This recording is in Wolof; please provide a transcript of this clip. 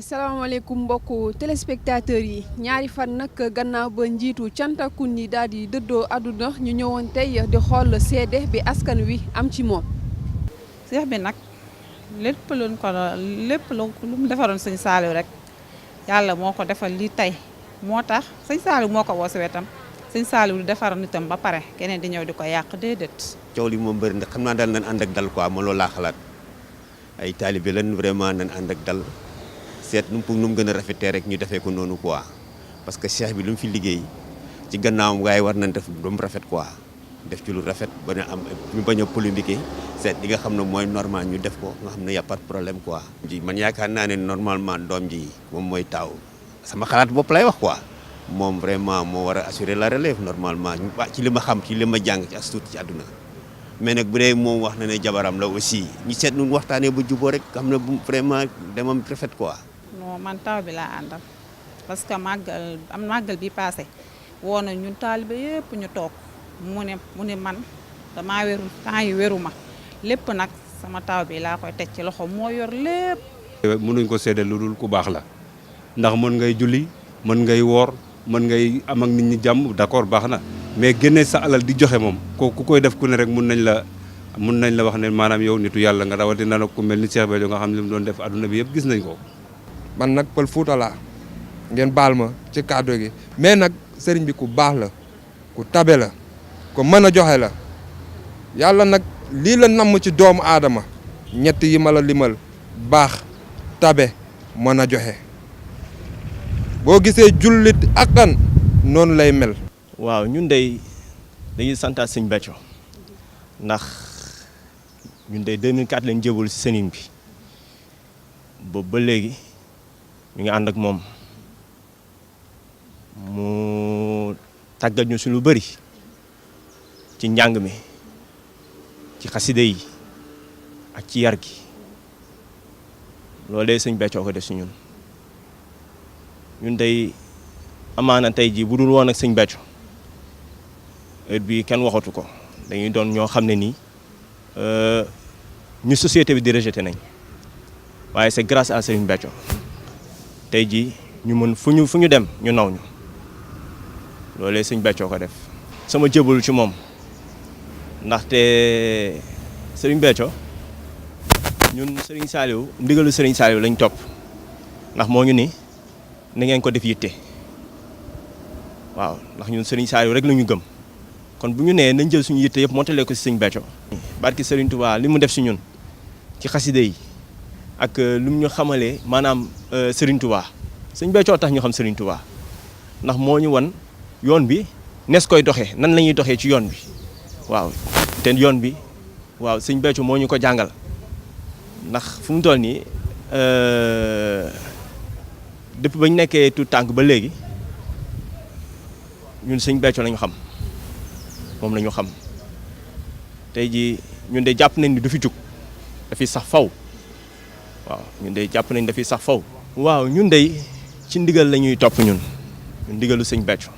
salaamaaleykum mbokku téléspectateurs yi ñaari fan nag gannaaw ba njiitu cantakun yi daal di dëddoo àdduna ñu ñëwoon tey di xool seede bi askan wi am ci moom. seex bi nag lépp lu mu defaroon sëñ Saliou rek yàlla moo ko defal lii tey moo tax sëñ Saliou moo ko woo si wetam sëñ Saliou lu defaroon itam ba pare keneen di ñëw di ko yàq déedéet. coow li moom bëri ndax xam naa daal nañ ànd ak dal quoi ma loolu laa xalaat ay taalibe lan vraiment nañ ànd ak dal. seet nu mu gën a rafetee rek ñu defee ko noonu quoi parce que cheikh bi lu mu fi liggéey ci gannaawam waaye war nañ def lu mu rafet quoi def ci lu rafet ba ñu am ñu bañ a polémiquer seet li nga xam ne mooy normal ñu def ko nga xam ne y a pas de problème quoi. ji man yaakaar naa ne normalement doom ji moom mooy taaw sama xalaat bopp lay wax quoi moom vraiment moo war a assurer la relève normalement ci li ma xam ci li ma jàng ci as tuut ci àdduna. mais nag bu dee moom wax na ne jabaram la aussi ñu seet nu waxtaanee ba juboo rek xam ne vraiment demam rafet quoi. non man taw bi laa àndal parce que màggal bi passé woo na ñun taalibe yëpp ñu toog mu ne man damaa wéru temps yi wéru ma lépp nag sama taw bi laa koy teg ci loxo moo yor lépp. mënuñ ko seede lu dul ku baax la ndax mën ngay julli mën ngay woor mën ngay am ak nit ñi jàmm d'accord baax na mais génne sa alal di joxe moom ku koy def ku ne rek mun nañ la wax ne maanaam yow nitu yàlla nga rawatina nag ku mel ni Cheikh Béthio nga xam ne li mu doon def adduna bi yëpp gis nañ ko. man nag pël Fuuta laa ngeen baal ma ci kàddu gi mais nag sëriñ bi ku baax la ku tabe la ku mën a joxe la yàlla nag lii la namm ci doomu aadama ñett yi ma la limal baax tabe mën a joxe boo gisee jullit akkan noonu lay mel. waaw ñun dañuy santaat sëñ Béthio ndax ñun 2004 lañ jébul ci sëriñ bi boobu ba léegi ñu ngi ànd ak moom mu tàggat ñu si lu bëri ci njàng mi ci xaside yi ak ci yar gi loolu day sëñ Béthio ko def si ñun day amaana tey jii bu dul woon ak sëñ Béthio heure bii kenn waxatu ko dañuy doon ñoo xam ne nii ñu société bi di rejeté nañ waaye c'est grâce à Serigne Béthio tey jii ñu mën fu ñu dem ñu naw ñu loolee Serigne Béthio ko def. sama jëbal ci moom ndaxte Serigne Béthio ñun Serigne Saliou ndigalu Serigne Saliou lañ topp ndax moo ñu ni na ngeen ko def yitte waaw ndax ñun Serigne Saliou rek la ñu gëm. kon bu ñu nee nañ jël suñu yitte yëpp montalee ko si sëñ Béthio barki Serigne Touba li mu def si ñun ci xaside yi ak lu mu ñu xamalee maanaam Serigne Touba sëñ Béthio tax ñu xam Serigne Touba ndax moo ñu wan yoon bi nees koy doxee nan la ñuy doxee ci yoon bi waaw te yoon bi waaw sëñ Béthio moo ñu ko jàngal ndax fu mu toll nii depuis ba ñu nekkee tout tànk ba léegi ñun sëñ Béthio lañu xam. moom la ñu xam tey jii ñun de jàpp nañ ni du fi jug dafiy sax faw waaw ñun de jàpp nañ dafiy sax faw waaw ñun de ci ndigal la ñuy topp ñun ndigalu sëñ Béthio